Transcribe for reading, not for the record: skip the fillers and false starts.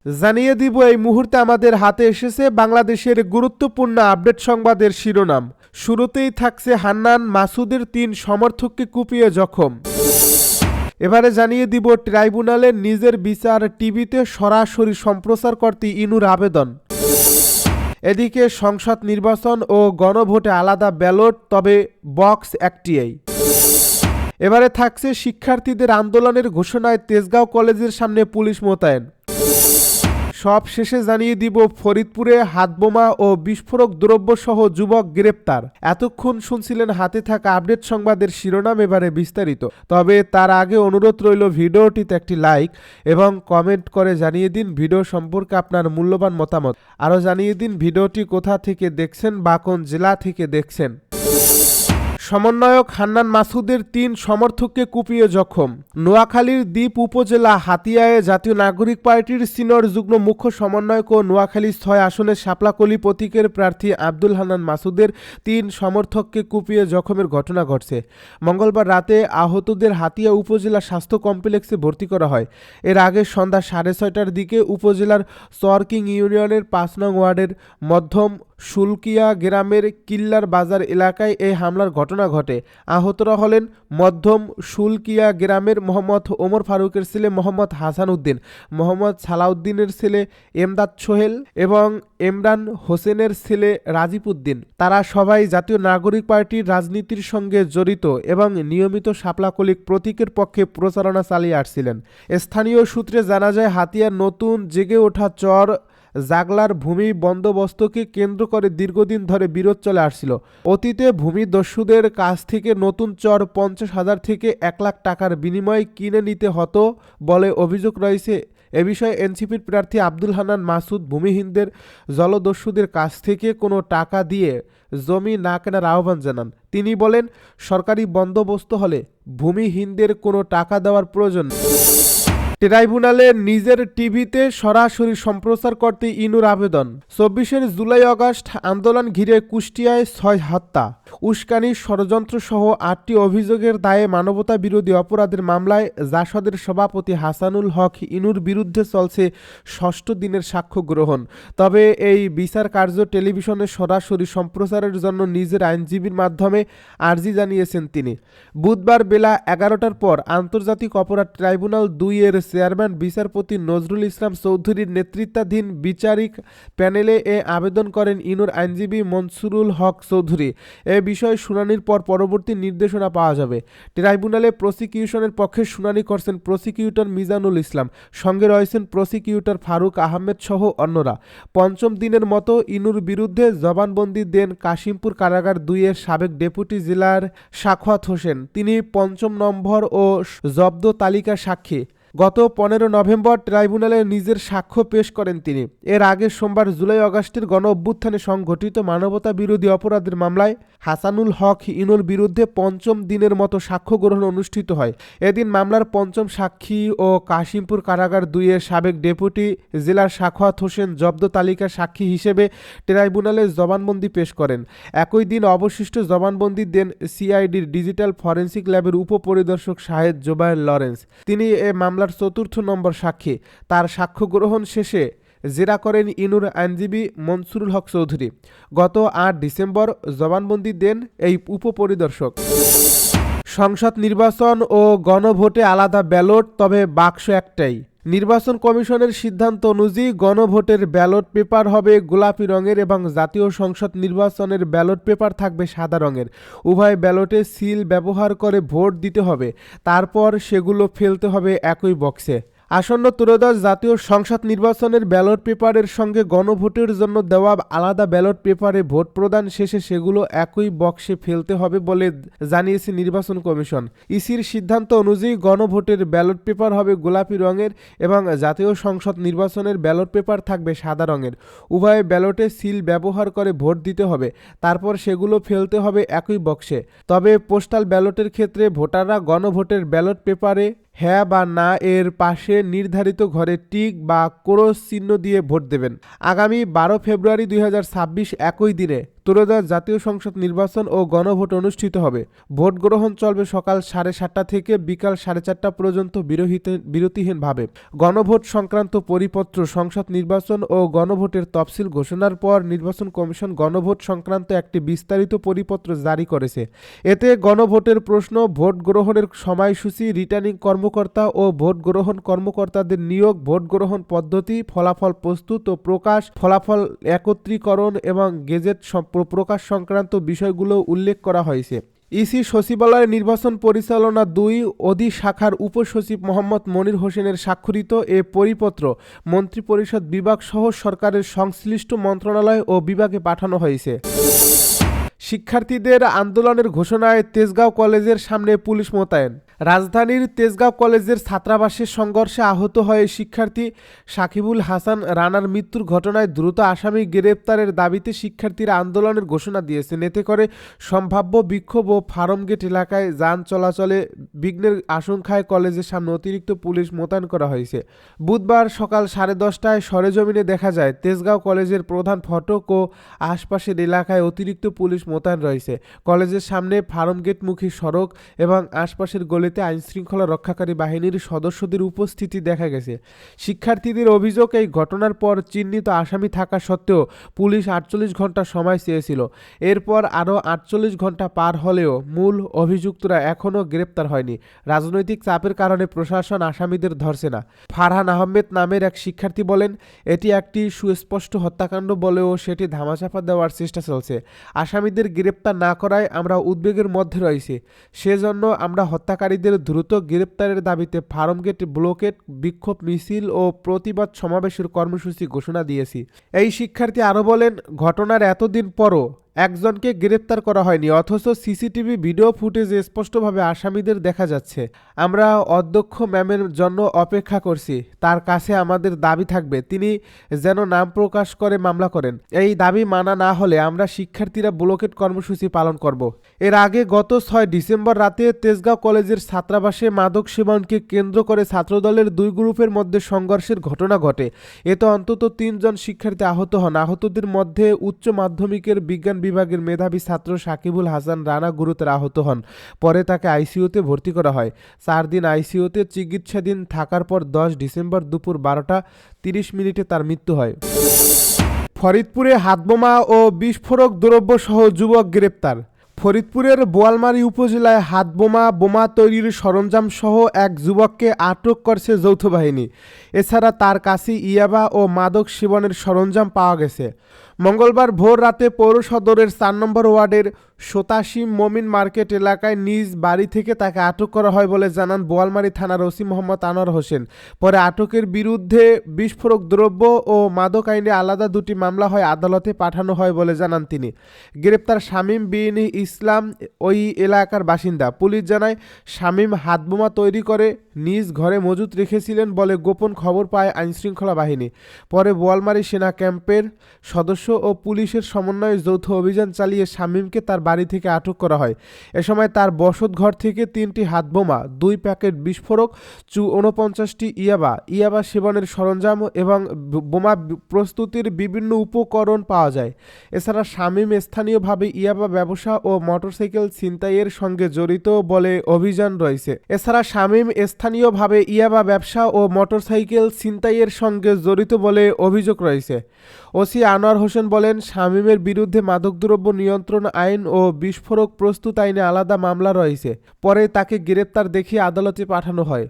জানিয়ে দিব এই মুহূর্তে আমাদের হাতে এসেছে বাংলাদেশের গুরুত্বপূর্ণ আপডেট সংবাদের শিরোনাম। শুরুতেই থাকছে হান্নান মাসুদের ৩ সমর্থককে কুপিয়ে জখম। এবারে জানিয়ে দিব ট্রাইব্যুনালে নিজের বিচার টিভিতে সরাসরি সম্প্রচার করতে ইনুর আবেদন। এদিকে সংসদ নির্বাচন ও গণভোটে আলাদা ব্যালট, তবে বক্স একটিই। এবারে থাকছে শিক্ষার্থীদের আন্দোলনের ঘোষণায় তেজগাঁও কলেজের সামনে পুলিশ মোতায়েন। সব শেষে জানিয়ে দিব ফরিদপুরে হাতবোমা ও বিস্ফোরক দ্রব্য সহ যুবক গ্রেপ্তার। এতক্ষণ শুনছিলেন হাতে থাকা আপডেট সংবাদের শিরোনাম, এবারে বিস্তারিত। তবে তার আগে অনুরোধ রইল ভিডিওটিতে একটি লাইক এবং কমেন্ট করে জানিয়ে দিন ভিডিও সম্পর্কে আপনার মূল্যবান মতামত। আরও জানিয়ে দিন ভিডিওটি কোথা থেকে দেখছেন বা কোন জেলা থেকে দেখছেন। সমন্বয়ক হান্নান মাসুদের ৩ সমর্থককে কুপিয়ে জখম। নোয়াখালীর দ্বীপ উপজেলা হাতিয়ায় জাতীয় নাগরিক পার্টির সিনিয়র যুগ্ম মুখ্য সমন্বয়ক ও নোয়াখালী ৬ আসনের শাপলাকলি প্রতীকের প্রার্থী আব্দুল হান্নান মাসুদের ৩ সমর্থককে কুপিয়ে জখমের ঘটনা ঘটছে। মঙ্গলবার রাতে আহতদের হাতিয়া উপজেলা স্বাস্থ্য কমপ্লেক্সে ভর্তি করা হয়। এর আগে সন্ধ্যা 6:30টার দিকে উপজেলার চরকিং ইউনিয়নের ৫ নং ওয়ার্ডের মধ্যম শুল্কিয়া গ্রামের কিল্লার বাজার এলাকায় এই হামলার ঘটনা ঘটে। আহতরা হলেন মধ্যম শুল্কিয়া গ্রামের মোহাম্মদ ওমর ফারুকের ছেলে মোহাম্মদ হাসান উদ্দিন, মোহাম্মদ সালাউদ্দিনের ছেলে এমদাদ সোহেল এবং ইমরান হোসেনের ছেলে রাজীব উদ্দিন। তারা সবাই জাতীয় নাগরিক পার্টির রাজনীতির সঙ্গে জড়িত এবং নিয়মিত শাপলাকলিক প্রতীকের পক্ষে প্রচারণা চালিয়ে আসছিলেন। স্থানীয় সূত্রে জানা যায়, হাতিয়ার নতুন জেগে ওঠা চর জাগলার ভূমি বন্দোবস্তকে কেন্দ্র করে দীর্ঘদিন ধরে বিরোধ চলে আসছিল। অতীতে ভূমিদস্যুদের কাছ থেকে নতুন চর ৫০,০০০ থেকে ১ লাখ টাকার বিনিময়ে কিনে নিতে হতো বলে অভিযোগ রয়েছে। এ বিষয়ে এনসিপির প্রার্থী আব্দুল হান্নান মাসুদ ভূমিহীনদের জলদস্যুদের কাছ থেকে কোনো টাকা দিয়ে জমি না কেনার আহ্বান জানান। তিনি বলেন, সরকারি বন্দোবস্ত হলে ভূমিহীনদের কোনো টাকা দেওয়ার প্রয়োজন নেই। ট্রাইব্যুনালে নিজের টিভিতে সরাসরি সম্প্রচার করতে ইনুর আবেদন। ২৪ জুলাই আগস্ট আন্দোলন ঘিরে কুষ্টিয়ায় ৬ হত্যা, উস্কানি, ষড়যন্ত্র সহ ৮টি অভিযোগের দায়ে মানবতা বিরোধী অপরাধের মামলায় জাসদের সভাপতি হাসানুল হক ইনুর বিরুদ্ধে চলছে ৬ষ্ঠ দিনের সাক্ষ্য গ্রহণ। তবে এই বিচার কার্য টেলিভিশনে সরাসরি সম্প্রচারের জন্য নিজের আইনজীবীর মাধ্যমে আর্জি জানিয়েছেন তিনি। বুধবার বেলা ১১টার পর আন্তর্জাতিক অপরাধ ট্রাইব্যুনাল ২ এর চেয়ারম্যান বিচারপতি নজরুল ইসলাম চৌধুরীর নেতৃত্বাধীন বিচারিক প্যানেলে এ আবেদন করেন ইনুর আইনজীবী মনসুরুল হক চৌধুরী। এ বিষয়ে শুনানির পর পরবর্তী নির্দেশনা পাওয়া যাবে। ট্রাইব্যুনালে প্রসিকিউশনের পক্ষে শুনানি করছেন প্রসিকিউটর মিজানুল ইসলাম, সঙ্গে রয়েছেন প্রসিকিউটর ফারুক আহমেদ সহ অন্যরা। পঞ্চম দিনের মতো ইনুর বিরুদ্ধে জবানবন্দি দেন কাশিমপুর কারাগার ২ এর সাবেক ডেপুটি জেলার সাখাওয়াত হোসেন। তিনি ৫ম নম্বর ও জব্দ তালিকার সাক্ষী। গত ১৫ নভেম্বর ট্রাইব্যুনালে নিজের সাক্ষ্য পেশ করেন তিনি। এর আগে সোমবার জুলাই আগস্টের গণ অভ্যুত্থানে সংঘটিত মানবতা বিরোধী অপরাধের মামলায় হাসানুল হক ইনুর বিরুদ্ধে ৫ম দিনের মতো সাক্ষ্য গ্রহণ অনুষ্ঠিত হয়। এদিন মামলার ৫ম সাক্ষী ও কাশিমপুর কারাগার ২ এর সাবেক ডেপুটি জেলার সাখাওয়াত হোসেন জব্দ তালিকার সাক্ষী হিসেবে ট্রাইব্যুনালে জবানবন্দি পেশ করেন। একই দিন অবশিষ্ট জবানবন্দি দেন সিআইডির ডিজিটাল ফরেনসিক ল্যাবের উপপরিদর্শক শাহেদ জোবায়ের লরেন্স। তিনি এ মামলার ৪র্থ নম্বর সাক্ষী। তার সাক্ষ্য গ্রহণ শেষে জেরা করেন ইনুর আইনজীবী মনসুরুল হক চৌধুরী। গত ৮ ডিসেম্বর জবানবন্দি দেন এই উপপরিদর্শক। সংসদ নির্বাচন ও গণভোটে আলাদা ব্যালট, তবে বাক্স একটাই। নির্বাচন কমিশনের সিদ্ধান্ত অনুযায়ী গণভোটের ব্যালট পেপার হবে গোলাপি রঙের এবং জাতীয় সংসদ নির্বাচনের ব্যালট পেপার থাকবে সাদা রঙের। উভয় ব্যালটে সিল ব্যবহার করে ভোট দিতে হবে, তারপর সেগুলো ফেলতে হবে একই বক্সে। আসন্ন ত্রয়োদশ জাতীয় সংসদ নির্বাচনের ব্যালট পেপারের সঙ্গে গণভোটের জন্য দেওয়া আলাদা ব্যালট পেপারে ভোট প্রদান শেষে সেগুলো একই বক্সে ফেলতে হবে বলে জানিয়েছে নির্বাচন কমিশন। ইসির সিদ্ধান্ত অনুযায়ী গণভোটের ব্যালট পেপার হবে গোলাপি রঙের এবং জাতীয় সংসদ নির্বাচনের ব্যালট পেপার থাকবে সাদা রঙের। উভয় ব্যালটে সিল ব্যবহার করে ভোট দিতে হবে, তারপর সেগুলো ফেলতে হবে একই বক্সে। তবে পোস্টাল ব্যালটের ক্ষেত্রে ভোটাররা গণভোটের ব্যালট পেপারে হ্যাঁ বা না এর পাশে নির্ধারিত ঘরে টিক বা ক্রস চিহ্ন দিয়ে ভোট দেবেন। আগামী ১২ ফেব্রুয়ারি ২০২৬ একই দিনে ত্রয়োদশ জাতীয় সংসদ নির্বাচন ও গণভোট অনুষ্ঠিত হবে। ভোট গ্রহণ চলবে সকাল 7:30 থেকে বিকাল 4:30 পর্যন্ত বিরতিহীনভাবে। গণভোট সংক্রান্ত পরিপত্র সংসদ নির্বাচন ও গণভোটের তফসিল ঘোষণার পর নির্বাচন কমিশন গণভোট সংক্রান্ত একটি বিস্তারিত পরিপত্র জারি করেছে। এতে গণভোটের প্রশ্ন, ভোট গ্রহণের সময়সূচি, রিটার্নিং কর্মকর্তা ও ভোট গ্রহণ কর্মকর্তাদের নিয়োগ, ভোট গ্রহণ পদ্ধতি, ফলাফল প্রস্তুত ও প্রকাশ, ফলাফল একত্রীকরণ এবং গেজেট প্রকাশ সংক্রান্ত বিষয়গুলো উল্লেখ করা হয়েছে। ইসি সচিবালয়ের নির্বাচন পরিচালনা ২ অধিশাখার উপসচিব মোহাম্মদ মনির হোসেনের স্বাক্ষরিত এ পরিপত্র মন্ত্রিপরিষদ বিভাগ সহ সরকারের সংশ্লিষ্ট মন্ত্রণালয় ও বিভাগে পাঠানো হয়েছে। শিক্ষার্থীদের আন্দোলনের ঘোষণায় তেজগাঁও কলেজের সামনে পুলিশ মোতায়েন। রাজধানীর তেজগাঁও কলেজের ছাত্রাবাসের সংঘর্ষে আহত হয়ে শিক্ষার্থী সাকিবুল হাসান রানার মৃত্যুর ঘটনায় দ্রুত আসামি গ্রেপ্তারের দাবিতে শিক্ষার্থীরা আন্দোলনের ঘোষণা দিয়েছেন। এতে করে সম্ভাব্য বিক্ষোভ ও ফার্মগেট এলাকায় যান চলাচলে বিঘ্নের আশঙ্কায় কলেজের সামনে অতিরিক্ত পুলিশ মোতায়েন করা হয়েছে। বুধবার সকাল 10:30টায় সরেজমিনে দেখা যায় তেজগাঁও কলেজের প্রধান ফটক ও আশপাশের এলাকায় অতিরিক্ত পুলিশ মোতায়েন রয়েছে। কলেজের সামনে ফার্মগেটমুখী সড়ক এবং আশপাশের গলিতে আইনশৃঙ্খলা রক্ষাকারী বাহিনীর সদস্যদের উপস্থিতি দেখা গেছে। শিক্ষার্থীদের অভিযোগ, এই ঘটনার পর চিহ্নিত আসামি থাকা সত্ত্বেও পুলিশ 48 ঘন্টা সময় চেয়েছিল। এরপর আরও 48 ঘন্টা পার হলেও মূল অভিযুক্তরা এখনও গ্রেপ্তার হয়নি। রাজনৈতিক চাপের কারণে প্রশাসন আসামিদের ধরছে না। ফারহান আহমেদ নামের এক শিক্ষার্থী বলেন, এটি একটি সুস্পষ্ট হত্যাকাণ্ড বলেও সেটি ধামাচাপা দেওয়ার চেষ্টা চলছে। আসামিদের গ্রেপ্তার না করায় আমরা উদ্বেগের মধ্যে রয়েছি। সেজন্য আমরা হত্যাকারীদের দ্রুত গ্রেপ্তারের দাবিতে ফার্মগেট ব্লকেট, বিক্ষোভ মিছিল ও প্রতিবাদ সমাবেশের কর্মসূচি ঘোষণা দিয়েছি। এই শিক্ষার্থী আরও বলেন, ঘটনার এতদিন পরও একজনকে গ্রেপ্তার করা হয়নি, অথচ সিসিটিভি ভিডিও ফুটেজে স্পষ্টভাবে আসামিদের দেখা যাচ্ছে। আমরা অধ্যক্ষ ম্যামের জন্য অপেক্ষা করছি, তার কাছে আমাদের দাবি থাকবে তিনি যেন নাম প্রকাশ করে মামলা করেন। এই দাবি মানা না হলে আমরা শিক্ষার্থীরা ব্লকেট কর্মসূচি পালন করব। এর আগে গত 6 ডিসেম্বর রাতে তেজগাঁও কলেজের ছাত্রাবাসে মাদক সেবনকে কেন্দ্র করে ছাত্রদলের 2 গ্রুপের মধ্যে সংঘর্ষের ঘটনা ঘটে। এতে অন্তত 3 জন শিক্ষার্থী আহত হন। আহতদের মধ্যে উচ্চ মাধ্যমিকের বিজ্ঞান বিভাগের মেধাবী ছাত্র সাকিবুল হাসান রানা গুরুতর আহত হন। পরে তাকে আইসিইউতে ভর্তি করা হয়। 4 দিন আইসিইউতে চিকিৎসাধীন থাকার পর 10 ডিসেম্বর দুপুর 12:30 তার মৃত্যু হয়। ফরিদপুরে হাতবোমা ও বিস্ফোরক দ্রব্য সহ যুবক গ্রেপ্তার। ফরিদপুরের বোয়ালমারী উপজেলায় হাতবোমা, বোমা তৈরির সরঞ্জাম সহ এক যুবককে আটক করছে যৌথ বাহিনী। এছাড়া তার কাছে ইয়াবা ও মাদক সেবনের সরঞ্জাম পাওয়া গেছে। মঙ্গলবার ভোর রাতে পৌর সদরের 4 নম্বর ওয়ার্ডের 87 মমিন মার্কেট এলাকায় নিজ বাড়ি থেকে তাকে আটক করা হয় বলে জানান বোয়ালমারী থানার ওসি মোহাম্মদ আনোয়ার হোসেন। পরে আটকের বিরুদ্ধে বিস্ফোরক দ্রব্য ও মাদক আইনে আলাদা 2টি মামলা হয় আদালতে পাঠানো হয় বলে জানান তিনি। গ্রেপ্তার শামীম বিন ইসলাম ওই এলাকার বাসিন্দা। পুলিশ জানায়, শামীম হাতবোমা তৈরি করে নিজ ঘরে মজুত রেখেছিলেন বলে গোপন খবর পায় আইনশৃঙ্খলা বাহিনী। পরে বোয়ালমারী সেনা ক্যাম্পের সদস্য ও পুলিশের সমন্বয়ে যৌথ অভিযান চালিয়ে শামীমকে তার বাড়ি থেকে আটক করা হয়। এ সময় তার বসতঘর থেকে 3টি হাতবোমা, 2 প্যাকেট বিস্ফোরক, 49টি ইয়াবা সেবনের সরঞ্জাম এবং বোমা প্রস্তুতির বিভিন্ন উপকরণ পাওয়া যায়। এছাড়া শামীম স্থানীয়ভাবে ইয়াবা ব্যবসা ও মোটরসাইকেল ছিনতাইয়ের সঙ্গে জড়িত বলে অভিযান রয়েছে। এছাড়া শামীম স্থানীয়ভাবে ইয়াবা ব্যবসা ও মোটরসাইকেল ছিনতাইয়ের সঙ্গে জড়িত বলে অভিযোগ রয়েছে। ওসি আনোয়ার হোসেন বলেন, শামীমের বিরুদ্ধে মাদকদ্রব্য নিয়ন্ত্রণ আইন ও বিস্ফোরক প্রস্তুত আইনে আলাদা মামলা রয়েছে। পরে তাকে গ্রেপ্তার দেখিয়ে আদালতে পাঠানো হয়।